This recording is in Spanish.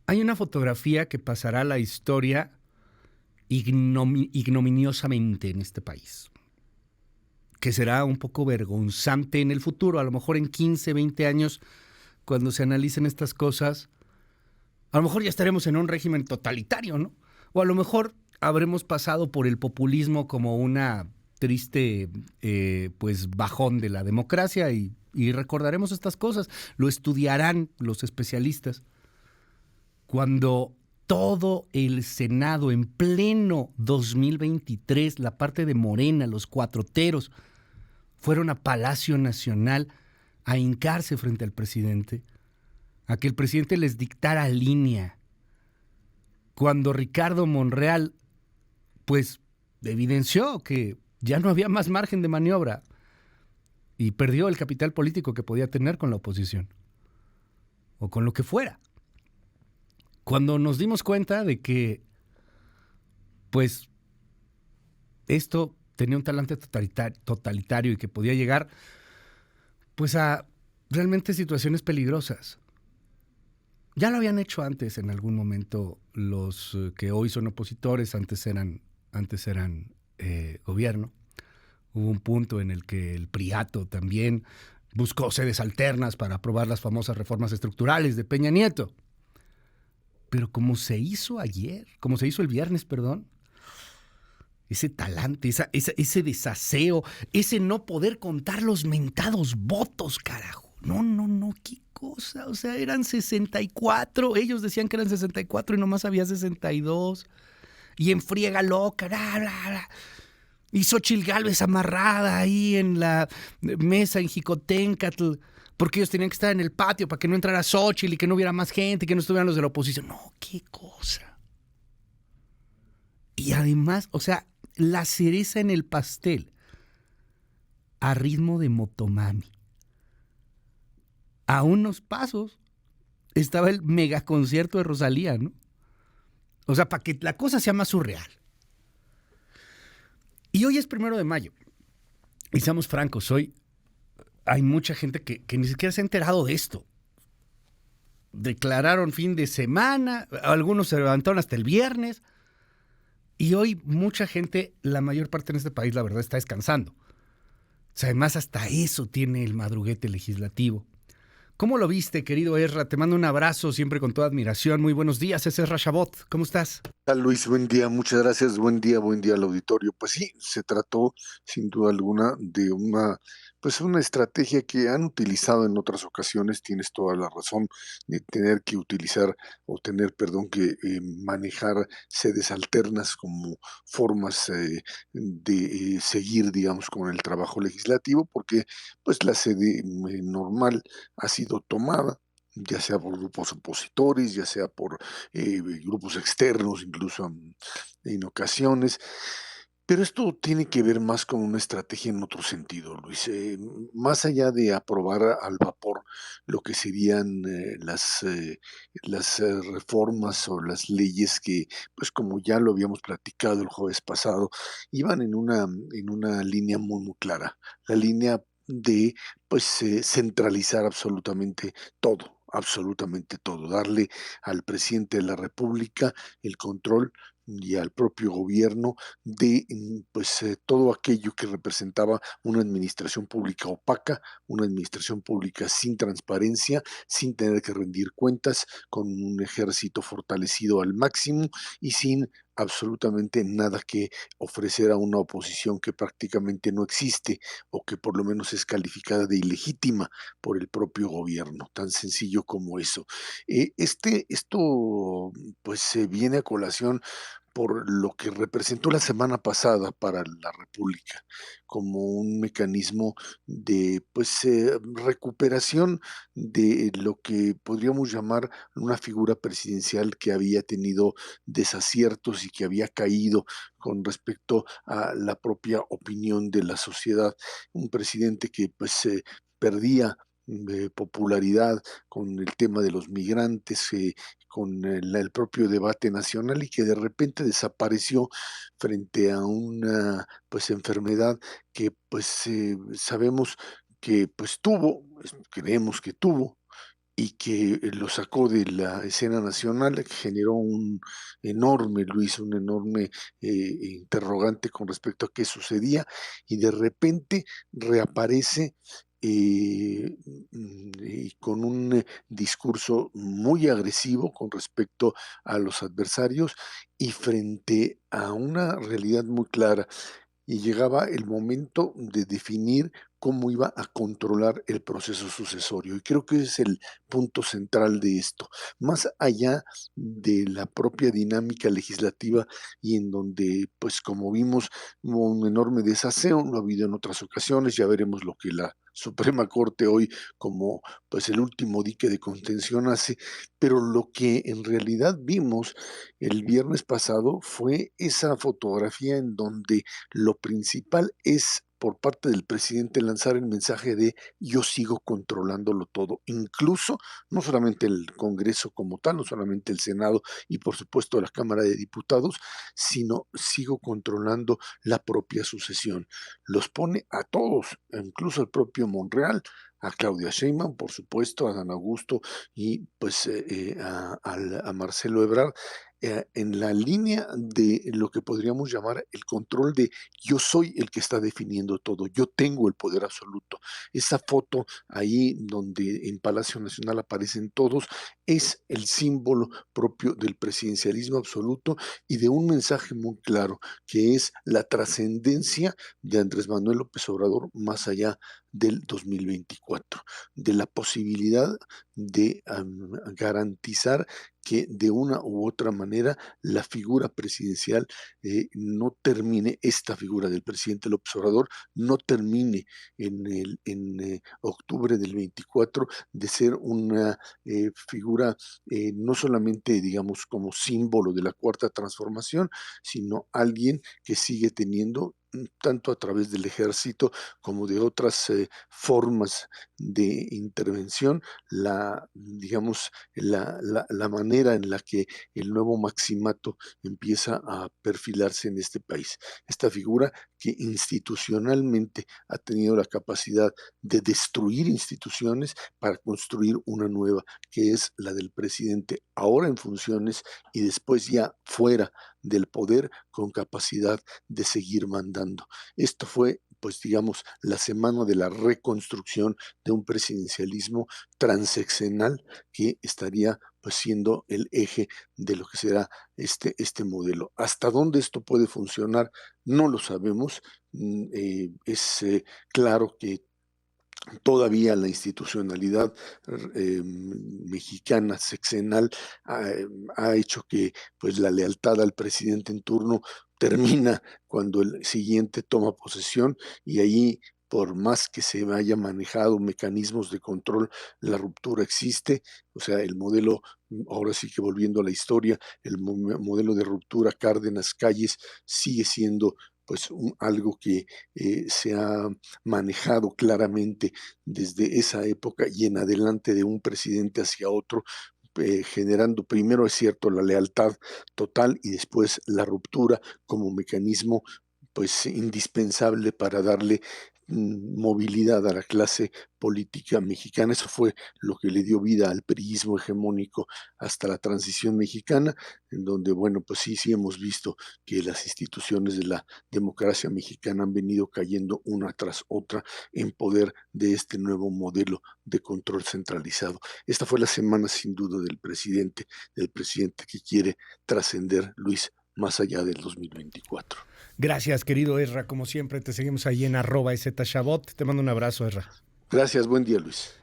Hay una fotografía que pasará a la historia ignominiosamente en este país, que será un poco vergonzante en el futuro, a lo mejor en 15, 20 años, cuando se analicen estas cosas, a lo mejor ya estaremos en un régimen totalitario, ¿no? O a lo mejor habremos pasado por el populismo como una triste pues bajón de la democracia y recordaremos estas cosas, lo estudiarán los especialistas. Cuando todo el Senado en pleno 2023, la parte de Morena, los cuatroteros, fueron a Palacio Nacional a hincarse frente al presidente, a que el presidente les dictara línea. Cuando Ricardo Monreal, pues, evidenció que ya no había más margen de maniobra y perdió el capital político que podía tener con la oposición, o con lo que fuera. Cuando nos dimos cuenta de que, pues, esto tenía un talante totalitario y que podía llegar, pues, a realmente situaciones peligrosas. Ya lo habían hecho antes en algún momento los que hoy son opositores, antes eran gobierno. Hubo un punto en el que el Priato también buscó sedes alternas para aprobar las famosas reformas estructurales de Peña Nieto. Pero como se hizo ayer, como se hizo el viernes, perdón, ese talante, ese desaseo, ese no poder contar los mentados votos, carajo. No, no, no, qué cosa. O sea, eran 64. Ellos decían que eran 64 y nomás había 62. Y en friega loca, bla, bla, bla. Y Xochitl Gálvez amarrada ahí en la mesa en Jicoténcatl, porque ellos tenían que estar en el patio para que no entrara Xochitl y que no hubiera más gente, que no estuvieran los de la oposición. No, qué cosa. Y además, o sea, la cereza en el pastel, a ritmo de Motomami. A unos pasos estaba el megaconcierto de Rosalía, ¿no? O sea, para que la cosa sea más surreal. Y hoy es 1 de mayo. Y seamos francos, hoy hay mucha gente que ni siquiera se ha enterado de esto. Declararon fin de semana, algunos se levantaron hasta el viernes. Y hoy mucha gente, la mayor parte en este país, la verdad, está descansando. O sea, además, hasta eso tiene el madruguete legislativo. ¿Cómo lo viste, querido Ezra? Te mando un abrazo, siempre con toda admiración. Muy buenos días, es Ezra Shabot. ¿Cómo estás? Tal Luis, buen día, muchas gracias, buen día al auditorio. Pues sí, se trató sin duda alguna de una estrategia que han utilizado en otras ocasiones, tienes toda la razón, de tener que utilizar o tener, perdón, que manejar sedes alternas como formas de seguir, digamos, con el trabajo legislativo, porque pues la sede normal ha sido tomada ya sea por grupos opositores, ya sea por grupos externos, incluso en ocasiones. Pero esto tiene que ver más con una estrategia en otro sentido, Luis. Más allá de aprobar al vapor lo que serían las reformas o las leyes que, pues como ya lo habíamos platicado el jueves pasado, iban en una línea muy, muy clara. La línea de pues centralizar absolutamente todo, darle al presidente de la República el control y al propio gobierno de pues todo aquello que representaba una administración pública opaca, una administración pública sin transparencia, sin tener que rendir cuentas, con un ejército fortalecido al máximo y sin absolutamente nada que ofrecer a una oposición que prácticamente no existe o que por lo menos es calificada de ilegítima por el propio gobierno, tan sencillo como eso. Esto pues se viene a colación por lo que representó la semana pasada para la República, como un mecanismo de pues recuperación de lo que podríamos llamar una figura presidencial que había tenido desaciertos y que había caído con respecto a la propia opinión de la sociedad. Un presidente que pues perdía popularidad con el tema de los migrantes, con el propio debate nacional y que de repente desapareció frente a una pues enfermedad que pues sabemos que pues tuvo, creemos que tuvo, y que lo sacó de la escena nacional, que generó un enorme, Luis, un enorme interrogante con respecto a qué sucedía, y de repente reaparece y con un discurso muy agresivo con respecto a los adversarios y frente a una realidad muy clara, y llegaba el momento de definir cómo iba a controlar el proceso sucesorio. Y creo que ese es el punto central de esto. Más allá de la propia dinámica legislativa y en donde, pues como vimos, hubo un enorme desaseo, lo ha habido en otras ocasiones, ya veremos lo que la Suprema Corte hoy como pues el último dique de contención hace, pero lo que en realidad vimos el viernes pasado fue esa fotografía en donde lo principal es por parte del presidente lanzar el mensaje de yo sigo controlándolo todo, incluso no solamente el Congreso como tal, no solamente el Senado y por supuesto la Cámara de Diputados, sino sigo controlando la propia sucesión. Los pone a todos, incluso al propio Monreal, a Claudia Sheinbaum, por supuesto, a Dan Augusto y pues a Marcelo Ebrard, en la línea de lo que podríamos llamar el control de yo soy el que está definiendo todo, yo tengo el poder absoluto. Esa foto ahí donde en Palacio Nacional aparecen todos es el símbolo propio del presidencialismo absoluto y de un mensaje muy claro, que es la trascendencia de Andrés Manuel López Obrador más allá del 2024, de la posibilidad de garantizar que de una u otra manera la figura presidencial no termine, esta figura del presidente López Obrador, no termine en octubre del 24 de ser una figura no solamente, digamos, como símbolo de la cuarta transformación, sino alguien que sigue teniendo tanto a través del ejército como de otras formas de intervención, digamos, la manera en la que el nuevo maximato empieza a perfilarse en este país. Esta figura que institucionalmente ha tenido la capacidad de destruir instituciones para construir una nueva, que es la del presidente ahora en funciones y después ya fuera del poder con capacidad de seguir mandando. Esto fue, pues digamos, la semana de la reconstrucción de un presidencialismo transeccional que estaría pues siendo el eje de lo que será este modelo. ¿Hasta dónde esto puede funcionar? No lo sabemos. Es claro que todavía la institucionalidad mexicana sexenal ha hecho que pues la lealtad al presidente en turno termina cuando el siguiente toma posesión y ahí por más que se haya manejado mecanismos de control, la ruptura existe, o sea, el modelo, ahora sí que volviendo a la historia, el modelo de ruptura Cárdenas Calles sigue siendo pues algo que se ha manejado claramente desde esa época y en adelante de un presidente hacia otro, generando primero, es cierto, la lealtad total y después la ruptura como mecanismo pues indispensable para darle movilidad a la clase política mexicana. Eso fue lo que le dio vida al priismo hegemónico hasta la transición mexicana, en donde, bueno, pues sí hemos visto que las instituciones de la democracia mexicana han venido cayendo una tras otra en poder de este nuevo modelo de control centralizado. Esta fue la semana sin duda del presidente que quiere trascender, Luis, más allá del 2024. Gracias, querido Ezra. Como siempre, te seguimos ahí en @EZShabot. Te mando un abrazo, Ezra. Gracias, buen día, Luis.